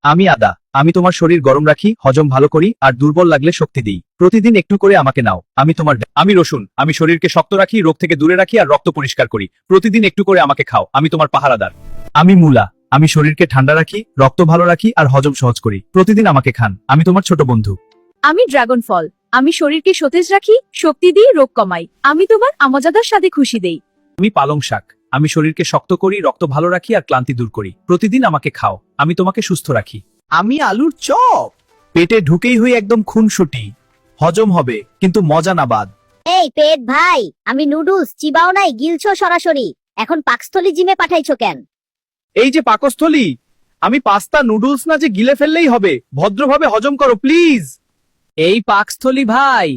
আমি আদা। আমি তোমার শরীর গরম রাখি, হজম ভালো করি আর দুর্বল লাগলে শক্তি দিই। প্রতিদিন একটু করে আমাকে নাও। আমি রসুন। আমি শরীরকে শক্ত রাখি, রোগ থেকে দূরে রাখি আর রক্ত পরিষ্কার করি। প্রতিদিন একটু করে আমাকে খাও। আমি তোমার পাহারাদার। আমি মূলা। আমি শরীরকে ঠান্ডা রাখি, রক্ত ভালো রাখি আর হজম সহজ করি। প্রতিদিন আমাকে খান। আমি তোমার ছোট বন্ধু। আমি ড্রাগন ফল। আমি শরীরকে সতেজ রাখি, শক্তি দিই, রোগ কমাই। আমি তোমার আমজাদার সাথে খুশি দেই। আমি পালং শাক। আমি শরীরকে শক্ত করি, রক্ত ভালো রাখি আর ক্লান্তি দূর করি। প্রতিদিন আমাকে খাও। আমি তোমাকে সুস্থ রাখি। আমি আলুর চপ। পেটে ঢুকেই হই একদম খুনসুটি। হজম হবে কিন্তু মজা না বাদ। এই পেট ভাই, আমি নুডলস চিবাও নাই, গিলছো সরাসরি। এখন পাকস্থলী জিমে পাঠাইছো কেন? এই যে পাকস্থলী, আমি পাস্তা নুডলস না যে গিলে ফেললেই হবে। ভদ্রভাবে হজম করো প্লিজ। এই পাকস্থলী ভাই,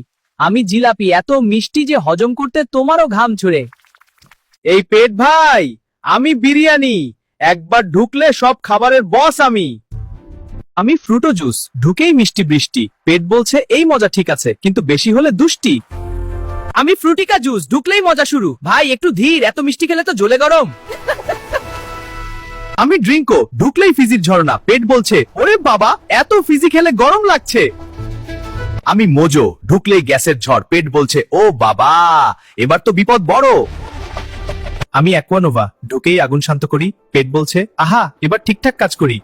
আমি জিলাপি, এত মিষ্টি যে হজম করতে তোমারও ঘাম ছুড়ে। এই পেট ভাই, আমি বিরিয়ানি। একবার ঢুকলে সব খাবারের বস আমি। আমি ফ্রুটো জুস। ঢুকেই মিষ্টি বৃষ্টি। পেট বলছে এই মজা ঠিক আছে, কিন্তু বেশি হলে দুষ্টি। আমি ফ্রুটিকা জুস। ঢুকলেই মজা শুরু। ভাই একটু ধীর, এত মিষ্টি খেলে তো জ্বলে গরম। আমি ড্রিঙ্কো। ঢুকলেই ফিজির ঝর্ণা। পেট বলছে ওরে বাবা, এত ফিজি খেলে গরম লাগছে। আমি মোজো। ঢুকলেই গ্যাসের ঝড়। পেট বলছে ও বাবা, এবার তো বিপদ বড়। আমি অ্যাকোয়ানোভা। ঢুকেই আগুন শান্ত করি। পেট বলছে আহা, এবার ঠিকঠাক কাজ করি।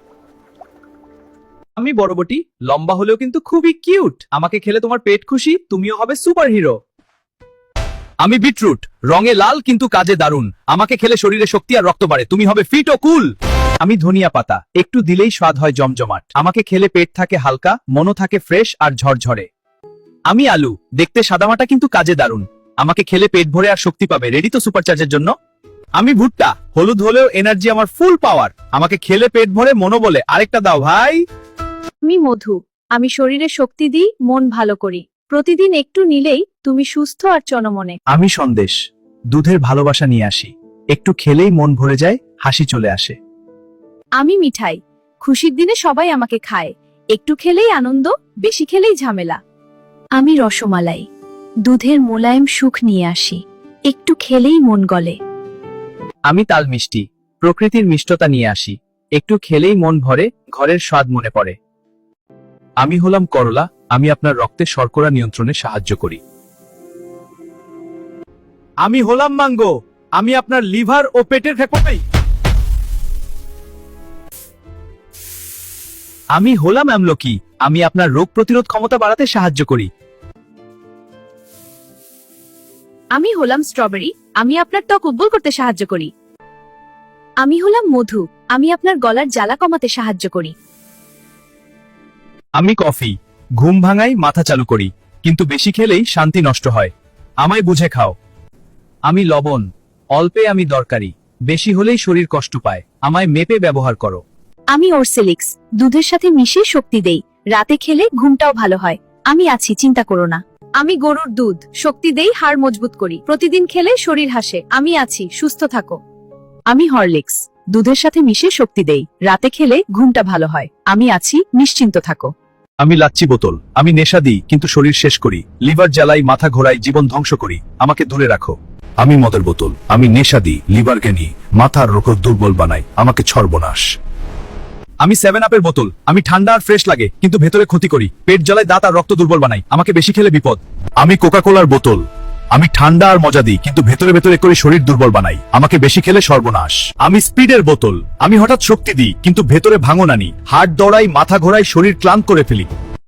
আমি বড়বটি। লম্বা হলেও কিন্তু খুবই কিউট। আমাকে খেলে তোমার পেট খুশি, তুমিও হবে সুপার হিরো। আমি বিটরুট। রঙে লাল কিন্তু কাজে দারুণ। আমাকে খেলে শরীরে শক্তি আর রক্ত বাড়ে। তুমি হবে ফিট ও কুল। আমি ধনিয়া পাতা। একটু দিলেই স্বাদ হয় জমজমাট। আমাকে খেলে পেট থাকে হালকা, মনও থাকে ফ্রেশ আর ঝরঝরে। আমি আলু। দেখতে সাদামাটা কিন্তু কাজে দারুণ। আমাকে খেলে পেট ভরে আর শক্তি পাবে। রেডি তো সুপারচার্জের জন্য? আমি ভুট্টা। হলুদ হলেও এনার্জি আমার ফুল পাওয়ার। আমাকে খেলে পেট ভরে মনও বলে আরেকটা দাও ভাই। আমি মধু। আমি শরীরে শক্তি দিই, মন ভালো করি। প্রতিদিন একটু নিলেই তুমি সুস্থ আর চনমনে। আমি সন্দেশ। দুধের ভালোবাসা নিয়ে আসি। একটু খেলেই মন ভরে যায়, হাসি চলে আসে। আমি মিঠাই। খুশির দিনে সবাই আমাকে খায়। একটু খেলেই আনন্দ, বেশি খেলেই ঝামেলা। আমি রসমালাই। দুধের মোলায়েম সুখ নিয়ে আসি। একটু খেলেই মন গলে। আমি তাল মিষ্টি। প্রকৃতির মিষ্টতা নিয়ে আসি। একটু খেলেই মন ভরে, ঘরের স্বাদ মনে পড়ে। আমি হলাম করলা। আমি আপনার রক্তে শর্করা নিয়ন্ত্রণে সাহায্য করি। আমি হলাম ম্যাঙ্গো। আমি আপনার লিভার ও পেটের ফেকোই। আমি হলাম আমলকি। আমি আপনার রোগ প্রতিরোধ ক্ষমতা বাড়াতে সাহায্য করি। আমি হলাম স্ট্রবেরি। আমি আপনার ত্বক উজ্জ্বল করতে সাহায্য করি। আমি হলাম মধু। আমি আপনার গলার জ্বালা কমাতে সাহায্য করি। আমি কফি। ঘুম ভাঙাই, মাথা চালু করি। কিন্তু বেশি খেলেই শান্তি নষ্ট হয়। আমায় বুঝে খাও। আমি লবণ। অল্পে আমি দরকারি। বেশি হলেই শরীর কষ্ট পায়। আমায় মেপে ব্যবহার করো। আমি ওরসেলিক্স। দুধের সাথে মিশিয়ে শক্তি দেই। রাতে খেলে ঘুমটাও ভালো হয়। আমি আছি, চিন্তা করো না। আমি গরুর দুধ। শক্তি দেই, হাড় মজবুত করি। প্রতিদিন খেলে শরীর হাসে। আমি আছি, সুস্থ থাকো। আমি হরলিক্স। দুধের সাথে মিশে শক্তি দেই। রাতে খেলে ঘুমটা ভালো হয়। আমি আছি, নিশ্চিন্ত থাকো। আমি লাচ্ছি বোতল। আমি নেশা দিই কিন্তু শরীর শেষ করি। লিভার জ্বালাই, মাথা ঘোরাই, জীবন ধ্বংস করি। আমাকে দূরে রাখো। আমি মদের বোতল। আমি নেশা দিই, লিভারকে নিই, মাথার রোগ দুর্বল বানাই। আমাকে সর্বনাশ। আমি 7 আপের বোতল। আমি ঠান্ডা আর ফ্রেশ লাগে কিন্তু ভেতরে ক্ষতি করি। পেট জ্বালায়, দাঁত আর রক্ত দুর্বল বানাই। আমাকে বেশি খেলে বিপদ। আমি কোকা কোলার বোতল। আমি ঠান্ডা আর মজা দিই কিন্তু ভেতরে ভেতরে করে শরীর দুর্বল বানাই। আমাকে বেশি খেলে সর্বনাশ। আমি স্পিডের বোতল। আমি হঠাৎ শক্তি দিই কিন্তু ভেতরে ভাঙন আনি। হার্ট দৌড়াই, মাথা ঘোরাই, শরীর ক্লান্ত করে ফেলি।